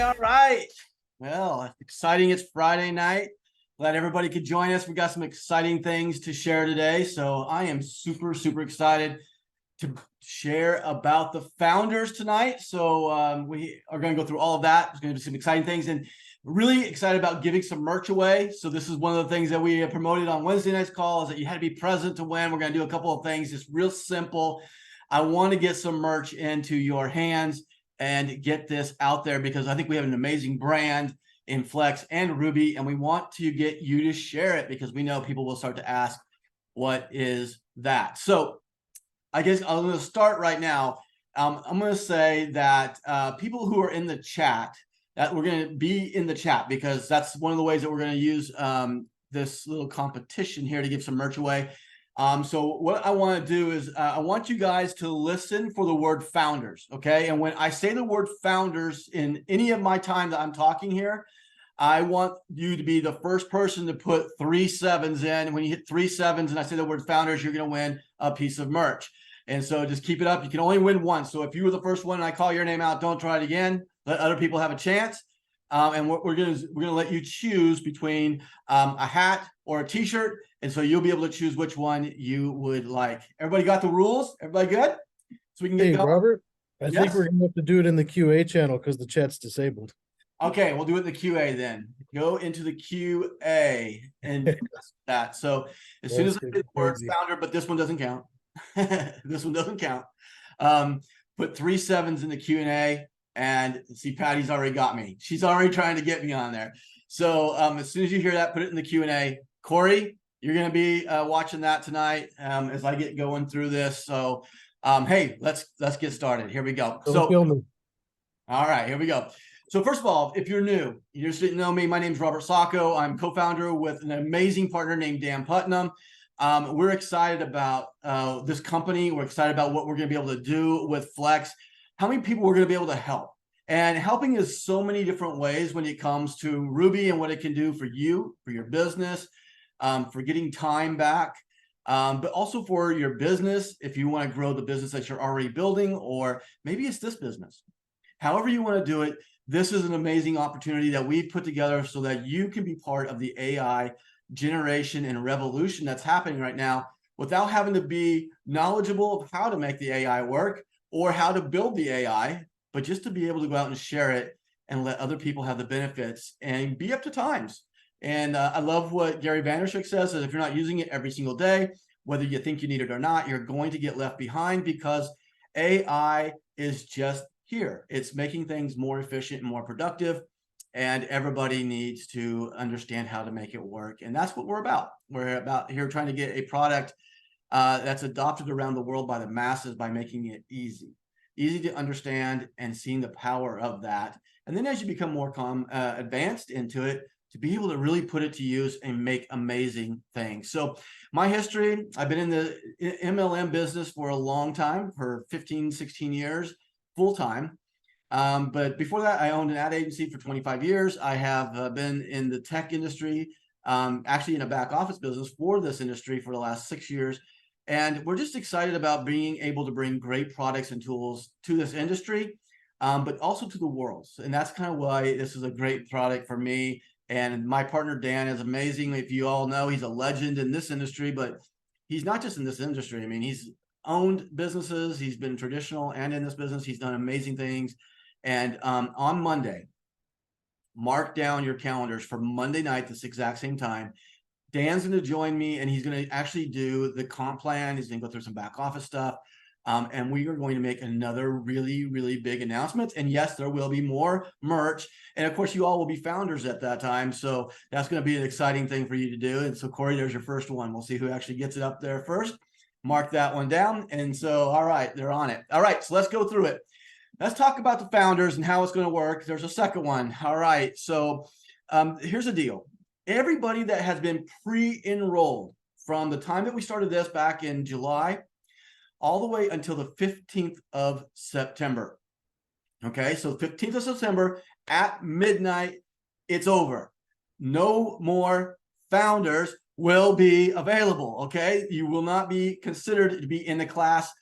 All right. Well, exciting. It's Friday night. Glad everybody could join us. We got some exciting things to share today. So I am super, super excited to share about the founders tonight. So we are going to go through all of that. There's going to be some exciting things and really excited about giving some merch away. So this is one of the things that we promoted on Wednesday night's call is that you had to be present to win. We're going to do a couple of things. It's real simple. I want to get some merch into your hands and get this out there because I think we have an amazing brand in Flex and Ruby, and we want to get you to share it because we know people will start to ask, what is that? So I guess I'm going to start right now. I'm going to say that people who are in the chat, that we're going to be in the chat because that's one of the ways that we're going to use this little competition here to give some merch away. So what I want to do is I want you guys to listen for the word founders, okay? And when I say the word founders in any of my time that I'm talking here, I want you to be the first person to put 3 sevens in. And when you hit 3 sevens and I say the word founders, you're going to win a piece of merch. And so just keep it up. You can only win once. So if you were the first one and I call your name out, don't try it again. Let other people have a chance. And what we're gonna let you choose between a hat or a t-shirt, and so you'll be able to choose which one you would like. Everybody got the rules? Everybody good? So we can get going. Robert, I Yes? think we're gonna have to do it in the QA channel because the chat's disabled. Okay, we'll do it in the QA then. Go into the QA and that. So as soon as I say the word founder, but this one doesn't count. This one doesn't count. Put 3 sevens in the Q&A. And see, Patty's already got me. She's already trying to get me on there. So as soon as you hear that, put it in the Q&A. Corey, you're going to be watching that tonight as I get going through this. So, hey, let's get started. Here we go. All right, here we go. So first of all, if you're new, you just didn't know me, my name is Robert Sacco. I'm co-founder with an amazing partner named Dan Putnam. We're excited about this company. We're excited about what we're going to be able to do with Flex. How many people we're going to be able to help. And helping is so many different ways when it comes to Ruby and what it can do for you, for your business, for getting time back, but also for your business if you want to grow the business that you're already building, or maybe it's this business. However you want to do it, this is an amazing opportunity that we've put together so that you can be part of the AI generation and revolution that's happening right now without having to be knowledgeable of how to make the AI work or how to build the AI, but just to be able to go out and share it and let other people have the benefits and be up to times. And I love what Gary Vaynerchuk says, that if you're not using it every single day, whether you think you need it or not, you're going to get left behind because AI is just here. It's making things more efficient and more productive, and everybody needs to understand how to make it work. And that's what we're about. We're about here trying to get a product that's adopted around the world by the masses by making it easy to understand and seeing the power of that. And then as you become more advanced into it, to be able to really put it to use and make amazing things. So my history, I've been in the MLM business for a long time, for 15, 16 years, full time. But before that, I owned an ad agency for 25 years. I have been in the tech industry, actually in a back office business for this industry for the last 6 years. And we're just excited about being able to bring great products and tools to this industry, but also to the world. And that's kind of why this is a great product for me. And my partner, Dan, is amazing. If you all know, he's a legend in this industry, but he's not just in this industry. I mean, he's owned businesses. He's been traditional and in this business. He's done amazing things. And on Monday, mark down your calendars for Monday night, this exact same time. Dan's going to join me, and he's going to actually do the comp plan. He's going to go through some back office stuff. And we are going to make another really, really big announcement. And yes, there will be more merch. And of course, you all will be founders at that time. So that's going to be an exciting thing for you to do. And so, Corey, there's your first one. We'll see who actually gets it up there first. Mark that one down. And so, all right, they're on it. All right, so let's go through it. Let's talk about the founders and how it's going to work. There's a second one. All right, so here's the deal. Everybody that has been pre-enrolled from the time that we started this back in July all the way until the 15th of September. Okay, so 15th of September at midnight, it's over. No more founders will be available, okay? You will not be considered to be in the class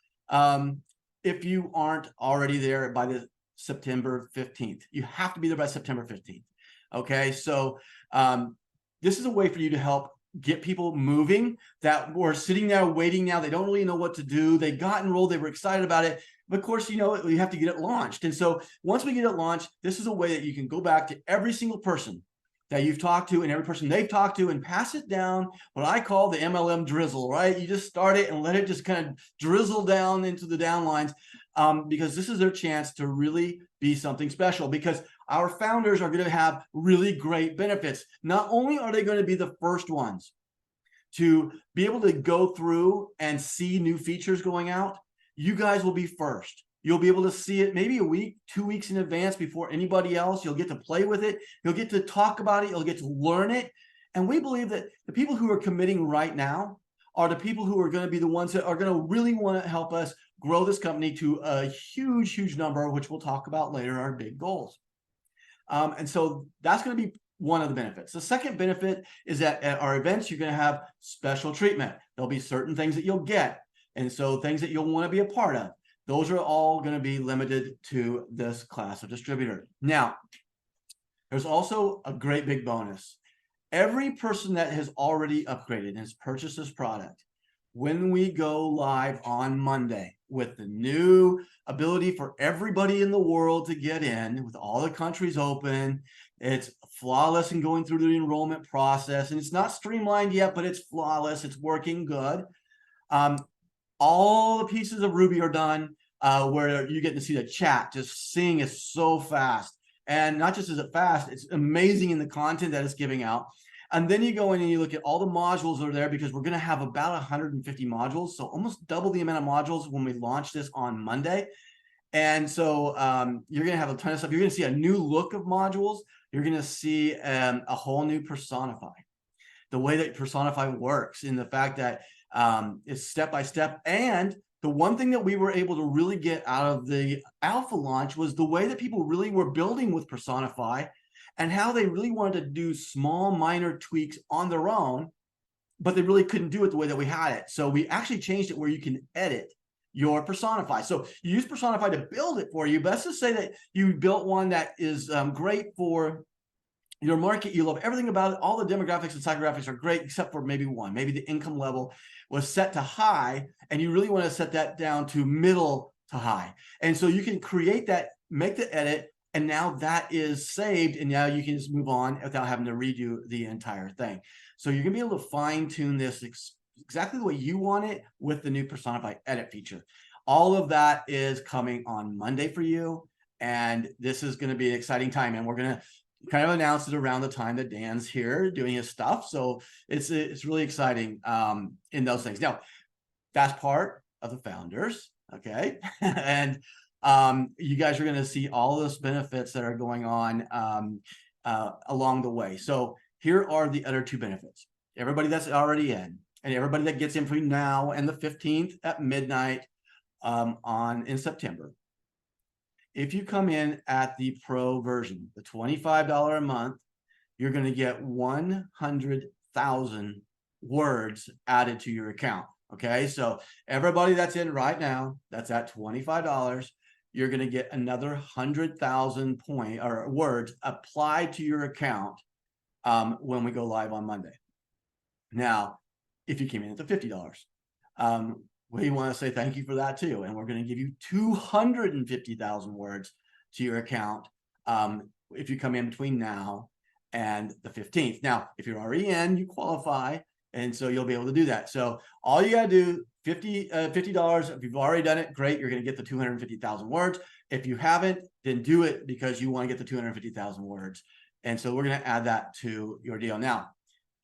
if you aren't already there by the September 15th. You have to be there by September 15th. Okay, so this is a way for you to help get people moving that were sitting there waiting now. They don't really know what to do. They got enrolled. They were excited about it. But of course, you know, you have to get it launched. And so once we get it launched, this is a way that you can go back to every single person that you've talked to and every person they've talked to and pass it down, what I call the MLM drizzle, right? You just start it and let it just kind of drizzle down into the downlines, because this is their chance to really be something special, because our founders are going to have really great benefits. Not only are they going to be the first ones to be able to go through and see new features going out, you guys will be first. You'll be able to see it maybe a week, 2 weeks in advance before anybody else. You'll get to play with it. You'll get to talk about it. You'll get to learn it. And we believe that the people who are committing right now are the people who are going to be the ones that are going to really want to help us grow this company to a huge, huge number, which we'll talk about later, our big goals. And so that's going to be one of the benefits. The second benefit is that at our events, you're going to have special treatment. There'll be certain things that you'll get. And so things that you'll want to be a part of. Those are all going to be limited to this class of distributor. Now, there's also a great big bonus. Every person that has already upgraded and has purchased this product, when we go live on Monday with the new ability for everybody in the world to get in, with all the countries open, it's flawless in going through the enrollment process, and it's not streamlined yet, but it's flawless. It's working good. All the pieces of Ruby are done, where you get to see the chat. Just seeing is so fast. And not just is it fast, it's amazing in the content that it's giving out. And then you go in and you look at all the modules that are there, because we're going to have about 150 modules. So almost double the amount of modules when we launch this on Monday. And so you're going to have a ton of stuff. You're going to see a new look of modules. You're going to see a whole new Personify. The way that Personify works, in the fact that it's step by step. And the one thing that we were able to really get out of the alpha launch was the way that people really were building with Personify, and how they really wanted to do small minor tweaks on their own, but they really couldn't do it the way that we had it. So we actually changed it where you can edit your Personify. So you use Personify to build it for you. But let's just say that you built one that is great for your market. You love everything about it. All the demographics and psychographics are great, except for maybe one. Maybe the income level was set to high, and you really want to set that down to middle to high. And so you can create that, make the edit, and now that is saved, and now you can just move on without having to redo the entire thing. So you're going to be able to fine tune this exactly the way you want it with the new Personify edit feature. All of that is coming on Monday for you, and this is going to be an exciting time. And we're going to kind of announce it around the time that Dan's here doing his stuff. So it's really exciting in those things. Now, that's part of the founders, okay? And you guys are going to see all those benefits that are going on along the way. So here are the other two benefits. Everybody that's already in, and everybody that gets in between now and the 15th at midnight in September. If you come in at the pro version, the $25 a month, you're going to get 100,000 words added to your account. Okay, so everybody that's in right now, that's at $25, you're going to get another 100,000 words applied to your account when we go live on Monday. Now, if you came in at the $50, we want to say thank you for that too. And we're going to give you 250,000 words to your account if you come in between now and the 15th. Now, if you're already in, you qualify, and so you'll be able to do that. So all you got to do, $50. If you've already done it, great. You're going to get the 250,000 words. If you haven't, then do it because you want to get the 250,000 words. And so we're going to add that to your deal. Now,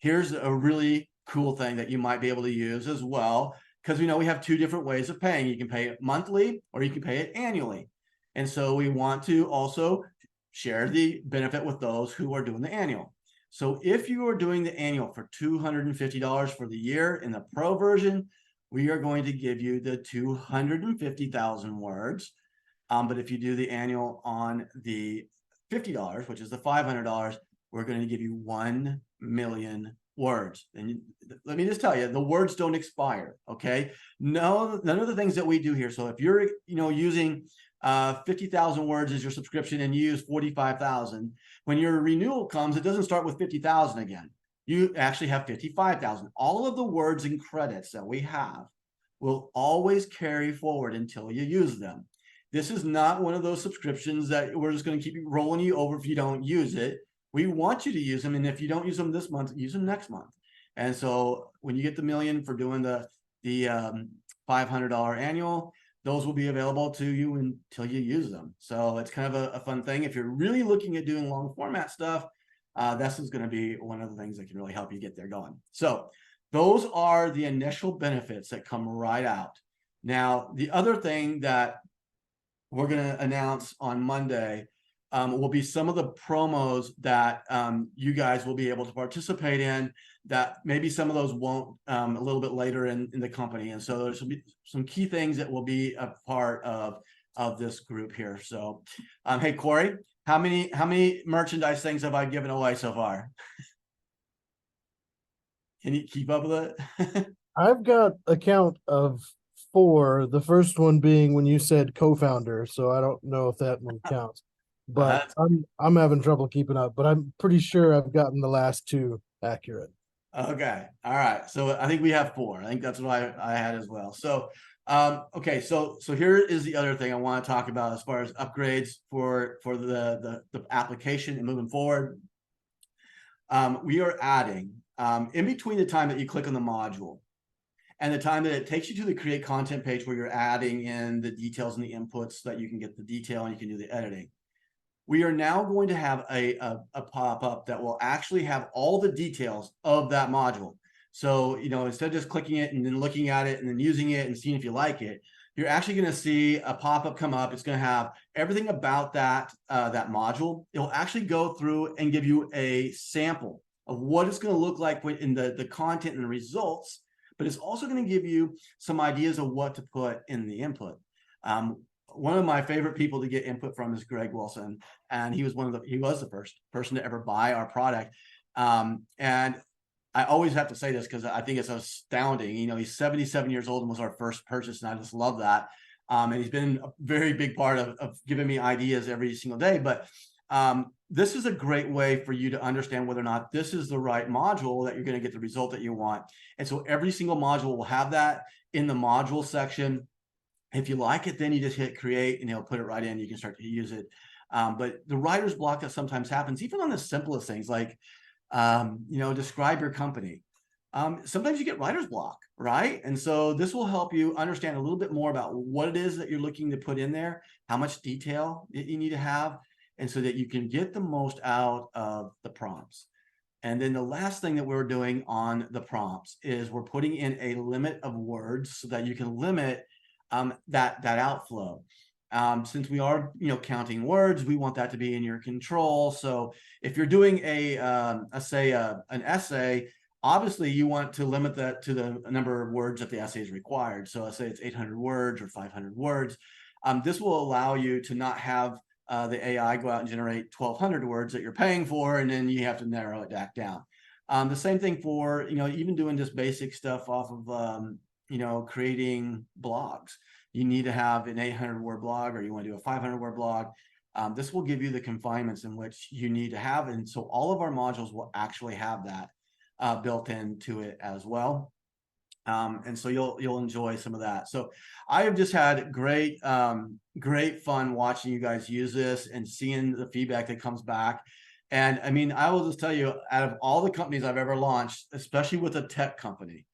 here's a really cool thing that you might be able to use as well, because we know we have two different ways of paying. You can pay it monthly or you can pay it annually. And so we want to also share the benefit with those who are doing the annual. So if you are doing the annual for $250 for the year in the pro version, we are going to give you the 250,000 words. But if you do the annual on the $50, which is the $500, we're going to give you 1 million words. And let me just tell you, the words don't expire. Okay, none of the things that we do here. So if you're using 50,000 words is your subscription and you use 45,000. When your renewal comes, it doesn't start with 50,000 again. You actually have 55,000. All of the words and credits that we have will always carry forward until you use them. This is not one of those subscriptions that we're just going to keep rolling you over if you don't use it. We want you to use them, and if you don't use them this month, use them next month. And so when you get the $1 million for doing the $500 annual, those will be available to you until you use them. So it's kind of a fun thing. If you're really looking at doing long format stuff, this is going to be one of the things that can really help you get there going. So those are the initial benefits that come right out. Now, the other thing that we're going to announce on Monday will be some of the promos that you guys will be able to participate in, that maybe some of those won't a little bit later in the company. And so there's some key things that will be a part of this group here. So hey, Corey, how many merchandise things have I given away so far? Can you keep up with it? I've got a count of 4. The first one being when you said co-founder, so I don't know if that one counts. But I'm having trouble keeping up, but I'm pretty sure I've gotten the last 2 accurate. Okay. All right. So I think we have 4. I think that's what I had as well. So okay, so here is the other thing I want to talk about as far as upgrades for the application and moving forward. We are adding in between the time that you click on the module and the time that it takes you to the create content page where you're adding in the details and the inputs so that you can get the detail and you can do the editing. We are now going to have a pop-up that will actually have all the details of that module. So, instead of just clicking it and then looking at it and then using it and seeing if you like it, you're actually going to see a pop-up come up. It's going to have everything about that module. It will actually go through and give you a sample of what it's going to look like in the content and the results, but it's also going to give you some ideas of what to put in the input. One of my favorite people to get input from is Greg Wilson, and he was the first person to ever buy our product. And I always have to say this because I think it's astounding. He's 77 years old and was our first purchase, and I just love that. And he's been a very big part of giving me ideas every single day. But this is a great way for you to understand whether or not this is the right module that you're going to get the result that you want. And so every single module will have that in the module section. If you like it, then you just hit create and he'll put it right in. You can start to use it. But the writer's block that sometimes happens, even on the simplest things like, describe your company. Sometimes you get writer's block, right? And so this will help you understand a little bit more about what it is that you're looking to put in there, how much detail you need to have, and so that you can get the most out of the prompts. And then the last thing that we're doing on the prompts is we're putting in a limit of words so that you can limit that outflow. Since we are, counting words, we want that to be in your control. So if you're doing an essay, obviously you want to limit that to the number of words that the essay is required. So let's say it's 800 words or 500 words. This will allow you to not have the AI go out and generate 1,200 words that you're paying for, and then you have to narrow it back down. The same thing for, even doing just basic stuff off of, creating blogs. You need to have an 800-word blog, or you want to do a 500-word blog. This will give you the confinements in which you need to have. And so all of our modules will actually have that built into it as well. And so you'll enjoy some of that. So I have just had great fun watching you guys use this and seeing the feedback that comes back. And I mean, I will just tell you, out of all the companies I've ever launched, especially with a tech company,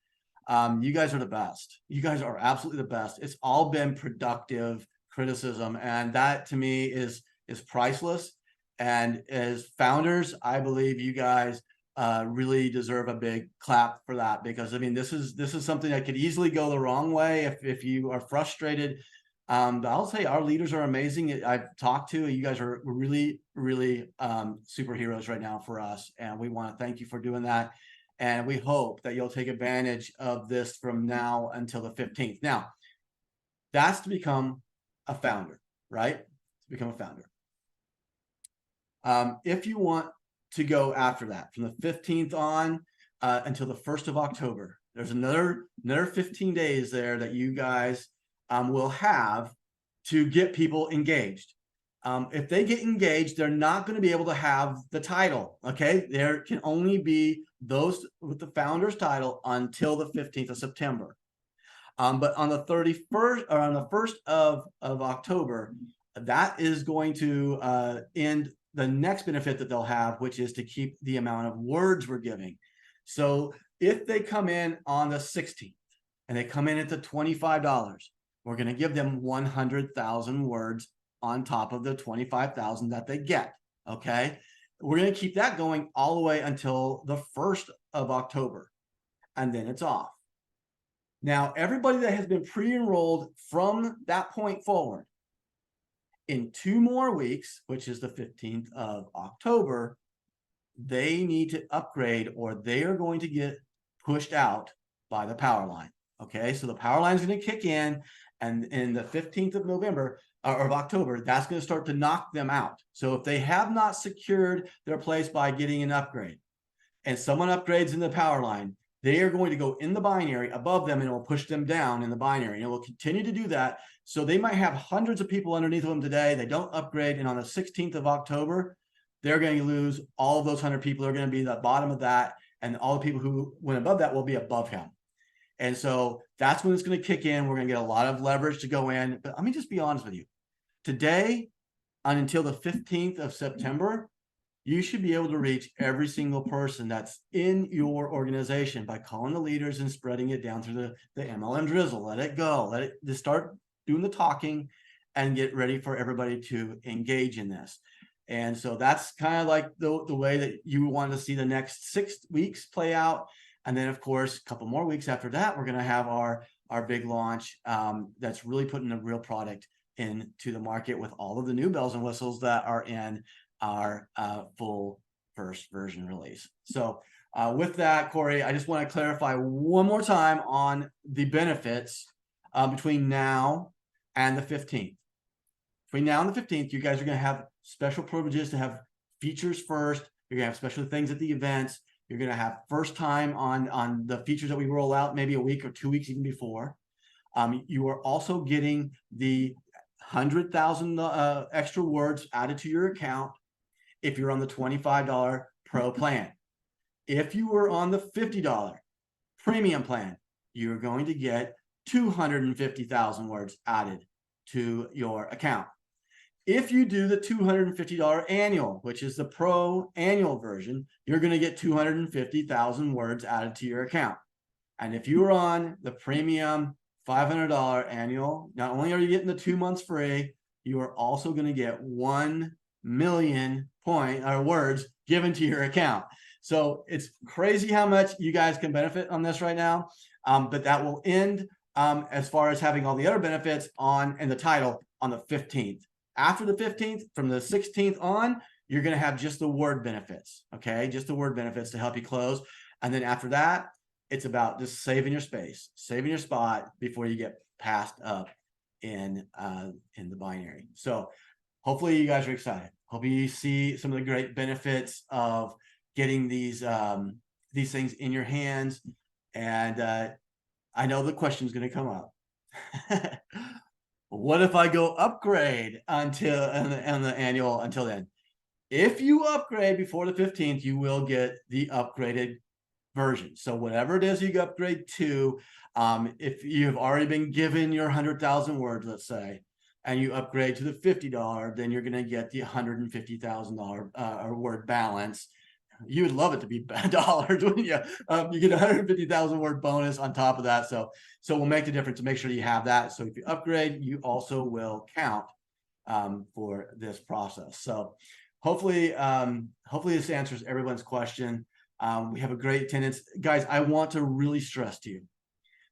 you guys are the best. You guys are absolutely the best. It's all been productive criticism, and that to me is priceless. And as founders, I believe you guys really deserve a big clap for that, because I mean, this is something that could easily go the wrong way if you are frustrated. But I'll say our leaders are amazing. I've talked to you guys are really superheroes right now for us, and we want to thank you for doing that. And we hope that you'll take advantage of this from now until the 15th. Now, that's to become a founder, right? To become a founder. If you want to go after that, from the 15th on until the 1st of October, there's another 15 days there that you guys will have to get people engaged. If they get engaged, they're not going to be able to have the title. Okay, there can only be those with the founder's title until the 15th of September. But on the 31st or on the 1st of October, that is going to end the next benefit that they'll have, which is to keep the amount of words we're giving. So if they come in on the 16th and they come in at the $25, we're going to give them 100,000 words on top of the 25,000 that they get. Okay, we're going to keep that going all the way until the 1st of October, and then it's off. Now, everybody that has been pre-enrolled from that point forward, in 2 more weeks, which is the 15th of October, they need to upgrade or they are going to get pushed out by the power line. Okay, so the power line is going to kick in, and in the 15th of November or of October, that's going to start to knock them out. So if they have not secured their place by getting an upgrade and someone upgrades in the power line, they are going to go in the binary above them and it will push them down in the binary, and it will continue to do that. So they might have hundreds of people underneath them today. They don't upgrade, and on the 16th of October, they're going to lose all of those 100 people are going to be the bottom of that, and all the people who went above that will be above him. And so that's when it's going to kick in. We're going to get a lot of leverage to go in. But let me just be honest with you. Today, until the 15th of September, you should be able to reach every single person that's in your organization by calling the leaders and spreading it down through the MLM drizzle. Let it go. Let it just start doing the talking and get ready for everybody to engage in this. And so that's kind of like the way that you want to see the next 6 weeks play out. And then, of course, a couple more weeks after that, we're going to have our big launch that's really putting a real product into the market with all of the new bells and whistles that are in our full first version release. So with that, Corey, I just want to clarify one more time on the benefits between now and the 15th. Between now and the 15th, you guys are going to have special privileges to have features first. You're going to have special things at the events. You're going to have first time on the features that we roll out, maybe a week or 2 weeks even before. You are also getting the 100,000 extra words added to your account if you're on the $25 pro plan. If you were on the $50 premium plan, you're going to get 250,000 words added to your account. If you do the $250 annual, which is the pro annual version, you're going to get 250,000 words added to your account. And if you are on the premium $500 annual, not only are you getting the 2 months free, you are also going to get 1 million words given to your account. So it's crazy how much you guys can benefit on this right now. But that will end as far as having all the other benefits in the title on the 15th. After the 15th, from the 16th on, you're going to have just the word benefits. Okay, just the word benefits to help you close. And then after that, it's about just saving your space, saving your spot before you get passed up in the binary. So hopefully you guys are excited. Hope you see some of the great benefits of getting these things in your hands. And I know the question is going to come up. What if I go upgrade until and the annual until then? If you upgrade before the 15th, you will get the upgraded version. So whatever it is you upgrade to, if you have already been given your 100,000 words, let's say, and you upgrade to the $50, then you're going to get the $150,000 word balance. You would love it to be dollars, wouldn't you? You get 150,000 word bonus on top of that. So we'll make the difference to make sure you have that. So if you upgrade, you also will count for this process. So hopefully this answers everyone's question. We have a great attendance. Guys, I want to really stress to you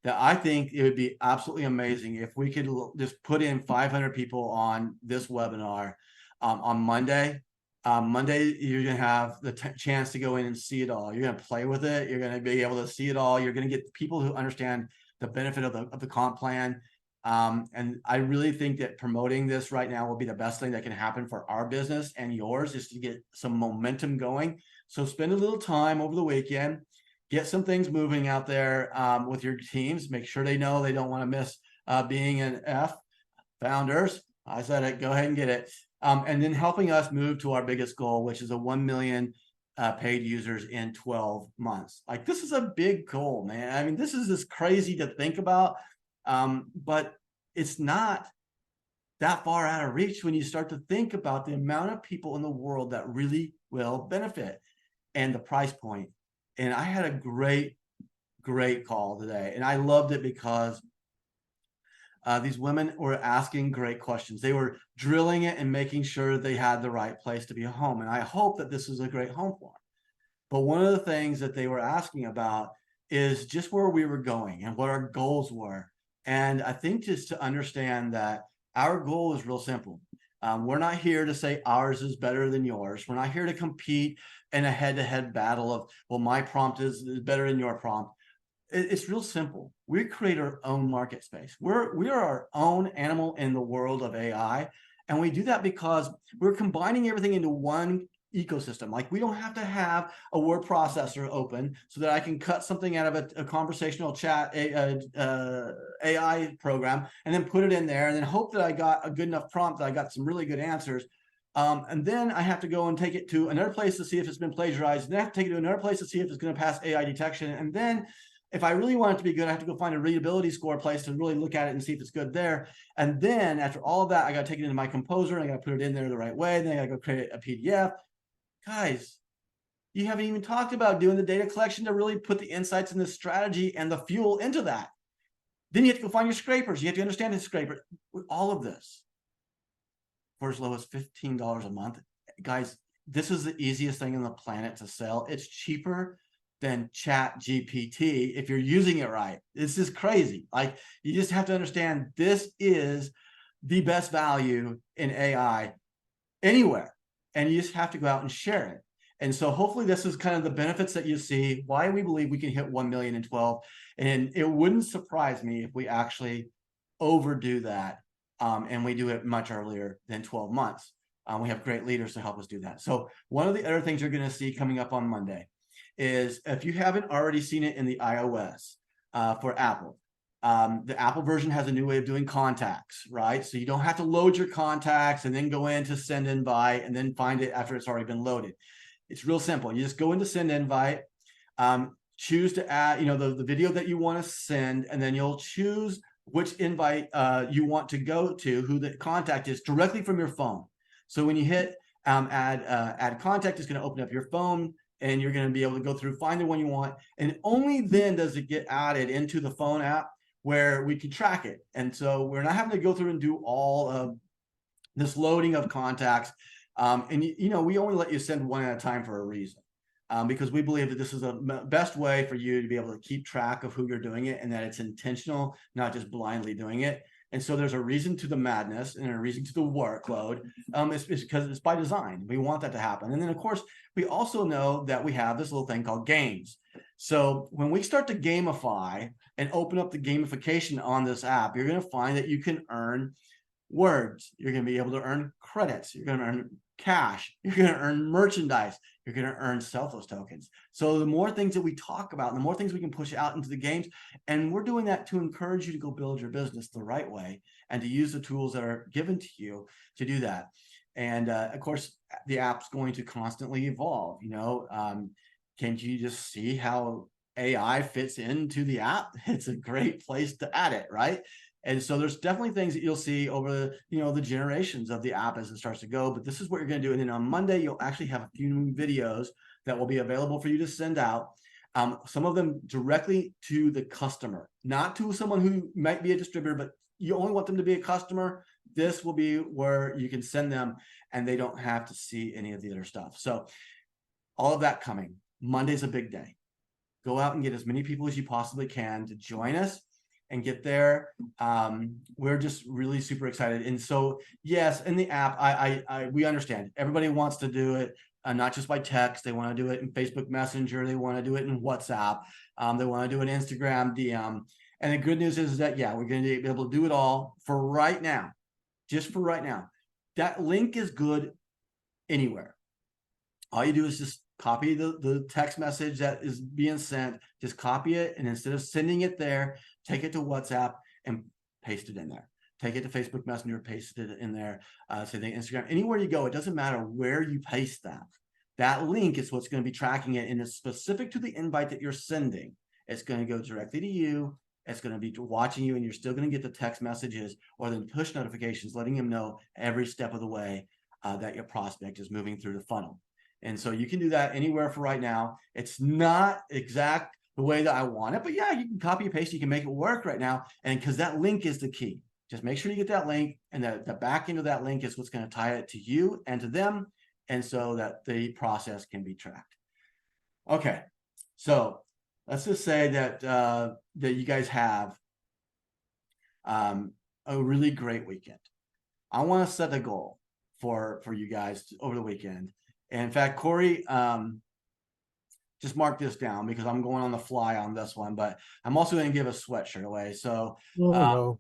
that I think it would be absolutely amazing if we could just put in 500 people on this webinar on Monday. Monday, you're going to have the chance to go in and see it all. You're going to play with it. You're going to be able to see it all. You're going to get people who understand the benefit of the comp plan. And I really think that promoting this right now will be the best thing that can happen for our business and yours, is to get some momentum going. So spend a little time over the weekend, get some things moving out there with your teams. Make sure they know they don't want to miss being an F founders. I said it. Go ahead and get it. And then helping us move to our biggest goal, which is a 1 million paid users in 12 months. Like, this is a big goal, man. I mean, this is just crazy to think about, but it's not that far out of reach when you start to think about the amount of people in the world that really will benefit and the price point. And I had a great call today, and I loved it because these women were asking great questions. They were drilling it and making sure they had the right place to be a home. And I hope that this is a great home for them. But one of the things that they were asking about is just where we were going and what our goals were. And I think just to understand that our goal is real simple. We're not here to say ours is better than yours. We're not here to compete in a head-to-head battle of, well, my prompt is better than your prompt. It's real simple. We create our own market space. We are our own animal in the world of AI. And we do that because we're combining everything into one ecosystem. Like, we don't have to have a word processor open so that I can cut something out of a conversational chat AI program and then put it in there and then hope that I got a good enough prompt that I got some really good answers. And then I have to go and take it to another place to see if it's been plagiarized. And then I have to take it to another place to see if it's going to pass AI detection. And then if I really want it to be good, I have to go find a readability score place to really look at it and see if it's good there. And then after all of that, I got to take it into my composer and I got to put it in there the right way. Then I got to go create a PDF. Guys, you haven't even talked about doing the data collection to really put the insights and the strategy and the fuel into that. Then you have to go find your scrapers. You have to understand the scraper. With all of this, for as low as $15 a month, guys, this is the easiest thing on the planet to sell. It's cheaper than ChatGPT if you're using it right. This is crazy. Like, you just have to understand this is the best value in AI anywhere. And you just have to go out and share it. And so hopefully this is kind of the benefits that you see, why we believe we can hit 1 million in 12. And it wouldn't surprise me if we actually overdo that. And we do it much earlier than 12 months. We have great leaders to help us do that. So one of the other things you're going to see coming up on Monday is, if you haven't already seen it in the iOS for Apple, the Apple version has a new way of doing contacts, right? So you don't have to load your contacts and then go into send invite and then find it after it's already been loaded. It's real simple. You just go into send invite, choose to add, the video that you want to send, and then you'll choose which invite you want to go to, who the contact is, directly from your phone. So when you hit add contact, it's going to open up your phone, and you're going to be able to go through, find the one you want. And only then does it get added into the phone app where we can track it. And so we're not having to go through and do all of this loading of contacts. And we only let you send one at a time for a reason, because we believe that this is the best way for you to be able to keep track of who you're doing it, and that it's intentional, not just blindly doing it. And so there's a reason to the madness and a reason to the workload. It's because it's by design. We want that to happen. And then, of course, we also know that we have this little thing called games. So when we start to gamify and open up the gamification on this app, you're going to find that you can earn words. You're going to be able to earn credits. You're going to earn cash. You're going to earn merchandise. You're going to earn Selfless tokens. So the more things that we talk about, and the more things we can push out into the games, and we're doing that to encourage you to go build your business the right way and to use the tools that are given to you to do that. And of course, the app's going to constantly evolve. Can you just see how AI fits into the app? It's a great place to add it, right? And so there's definitely things that you'll see over the generations of the app as it starts to go. But this is what you're going to do. And then on Monday, you'll actually have a few new videos that will be available for you to send out. Some of them directly to the customer, not to someone who might be a distributor, but you only want them to be a customer. This will be where you can send them and they don't have to see any of the other stuff. So all of that coming. Monday's a big day. Go out and get as many people as you possibly can to join us and get there. We're just really super excited. And so, yes, in the app, we understand everybody wants to do it, not just by text. They want to do it in Facebook Messenger. They want to do it in WhatsApp. They want to do it in Instagram DM. And the good news is that, we're going to be able to do it all for right now, just for right now. That link is good anywhere. All you do is just copy the text message that is being sent, just copy it. And instead of sending it there, take it to WhatsApp and paste it in there. take it to Facebook Messenger, paste it in there, say the Instagram, anywhere you go, it doesn't matter where you paste that. That link is what's going to be tracking it, and it's specific to the invite that you're sending. It's going to go directly to you. It's going to be watching you, and you're still going to get the text messages or the push notifications, letting them know every step of the way that your prospect is moving through the funnel. And so you can do that anywhere for right now. It's not exact the way that I want it, but yeah, you can copy and paste. You can make it work right now. And because that link is the key, just make sure you get that link, and the back end of that link is what's going to tie it to you and to them, and so that the process can be tracked. Okay, so let's just say that that you guys have a really great weekend. I want to set a goal for you guys over the weekend. And in fact, Corey, just mark this down because I'm going on the fly on this one, but I'm also going to give a sweatshirt away. So No.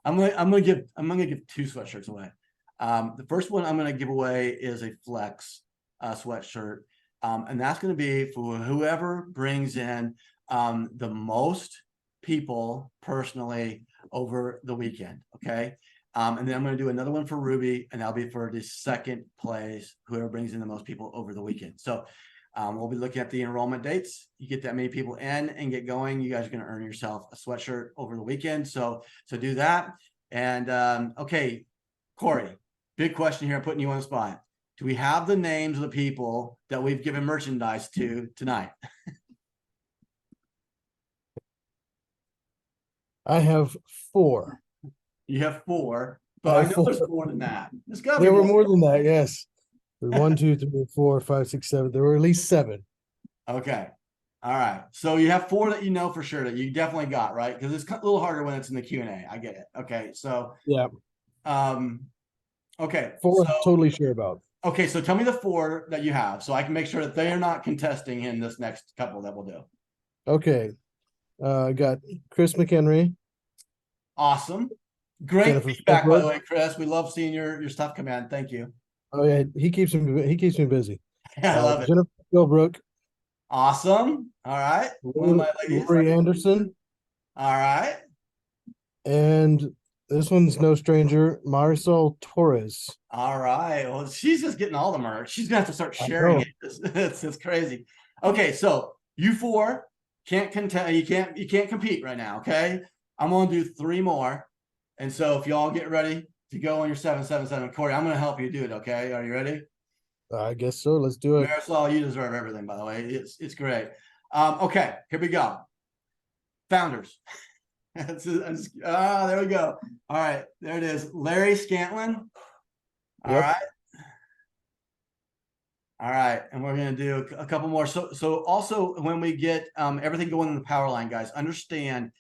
I'm gonna give 2 sweatshirts away. The first one I'm gonna give away is a Flex sweatshirt, and that's gonna be for whoever brings in the most people personally over the weekend. Okay. And then I'm going to do another one for Ruby, and that'll be for the second place, whoever brings in the most people over the weekend. So we'll be looking at the enrollment dates. You get that many people in and get going, you guys are going to earn yourself a sweatshirt over the weekend. So do that. And okay, Corey, big question here. I'm putting you on the spot. Do we have the names of the people that we've given merchandise to tonight? I have 4. You have 4, but I know there's more than that. There were more than that, yes. 1, 2, 3, 4, 5, 6, 7. There were at least 7. Okay. All right. So you have 4 that you know for sure that you definitely got, right? Because it's a little harder when it's in the Q&A. I get it. Okay. So yeah. Okay. 4 totally sure about. Okay, so tell me the 4 that you have so I can make sure that they are not contesting in this next couple that we'll do. Okay. I got Chris McHenry. Awesome. Great Jennifer feedback, by Fulbrook. the way, Chris. We love seeing your stuff come in. Thank you. Oh yeah, he keeps me busy. I love it. Jennifer Philbrook. Awesome. All right. One of my ladies. Lori Anderson. All right. And this one's no stranger, Marisol Torres. All right. Well, she's just getting all the merch. She's gonna have to start sharing it. It's crazy. Okay, so you 4 can't contest. You can't compete right now. Okay, I'm gonna do 3 more, and so if y'all get ready to go on your 777, Corey, I'm gonna help you do it. Okay, are you ready? I guess so. Let's do it. Marisol, you deserve everything. By the way, it's great. Okay, here we go. Founders. There we go. All right, there it is. Larry Scantlin. All right. All right, and we're going to do a couple more. So also when we get everything going in the power line, guys, understand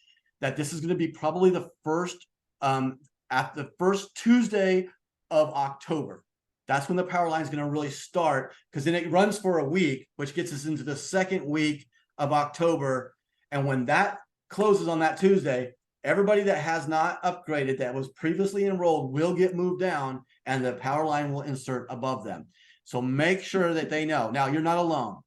that this is going to be probably the first at the first Tuesday of October. That's when the power line is going to really start, because then it runs for a week, which gets us into the second week of October. And when that closes on that Tuesday, everybody that has not upgraded that was previously enrolled will get moved down, and the power line will insert above them. So make sure that they know. Now, you're not alone.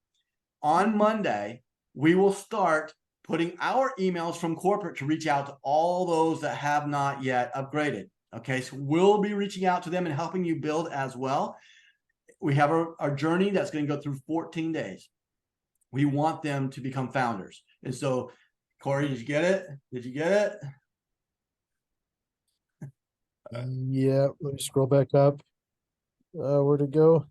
On Monday, we will start putting our emails from corporate to reach out to all those that have not yet upgraded. Okay, so we'll be reaching out to them and helping you build as well. We have our journey that's going to go through 14 days. We want them to become founders. And so, Corey, did you get it? Did you get it? Yeah, let me scroll back up. Where'd it go?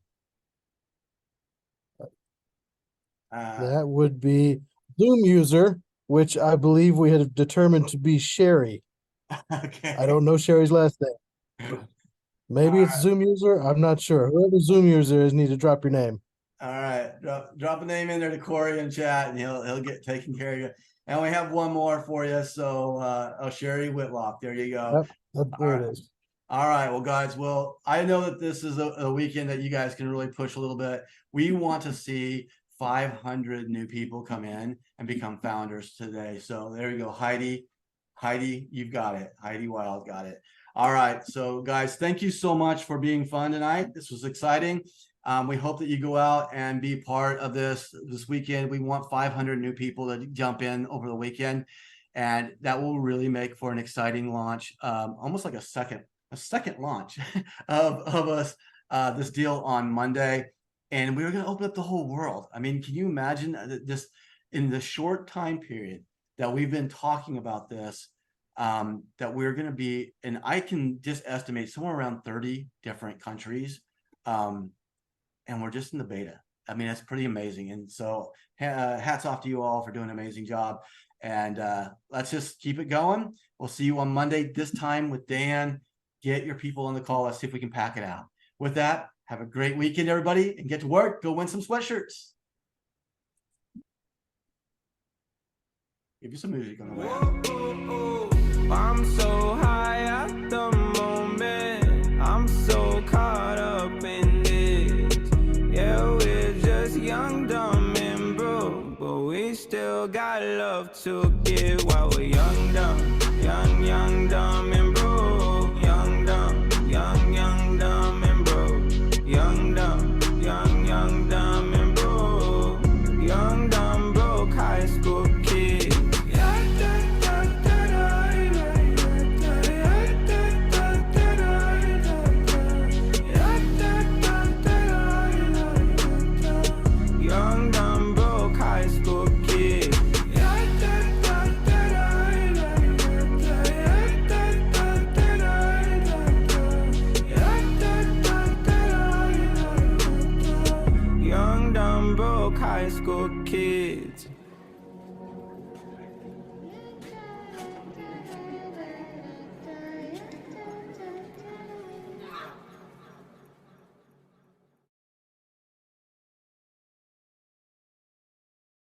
That would be Zoom user, which I believe we had determined to be Sherry. Okay. I don't know Sherry's last name. Maybe it's Zoom user. I'm not sure. Whoever Zoom user is, need to drop your name. All right, drop a name in there to Corey in chat, and he'll get taken care of you. And we have one more for you. So, Sherry Whitlock. There you go. Yep, there it is. All right, well, guys, I know that this is a weekend that you guys can really push a little bit. We want to see 500 new people come in and become founders today. So there you go, Heidi, you've got it. Heidi Wild got it. All right, so guys, thank you so much for being fun tonight. This was exciting. We hope that you go out and be part of this weekend. We want 500 new people to jump in over the weekend. and that will really make for an exciting launch, almost like a second launch of us, this deal on Monday. And we were going to open up the whole world. I mean, can you imagine this in the short time period that we've been talking about this, that we're going to be, and I can just estimate somewhere around 30 different countries. And we're just in the beta. I mean, it's pretty amazing. And so hats off to you all for doing an amazing job. And let's just keep it going. We'll see you on Monday, this time with Dan. Get your people on the call. Let's see if we can pack it out. With that, have a great weekend, everybody, and get to work. Go win some sweatshirts. Give you some music on the way. I'm so high at the moment. I'm so caught up in this. Yeah, we're just young, dumb, and broke, but we still got love to give while we're young, dumb, young, dumb, and broke.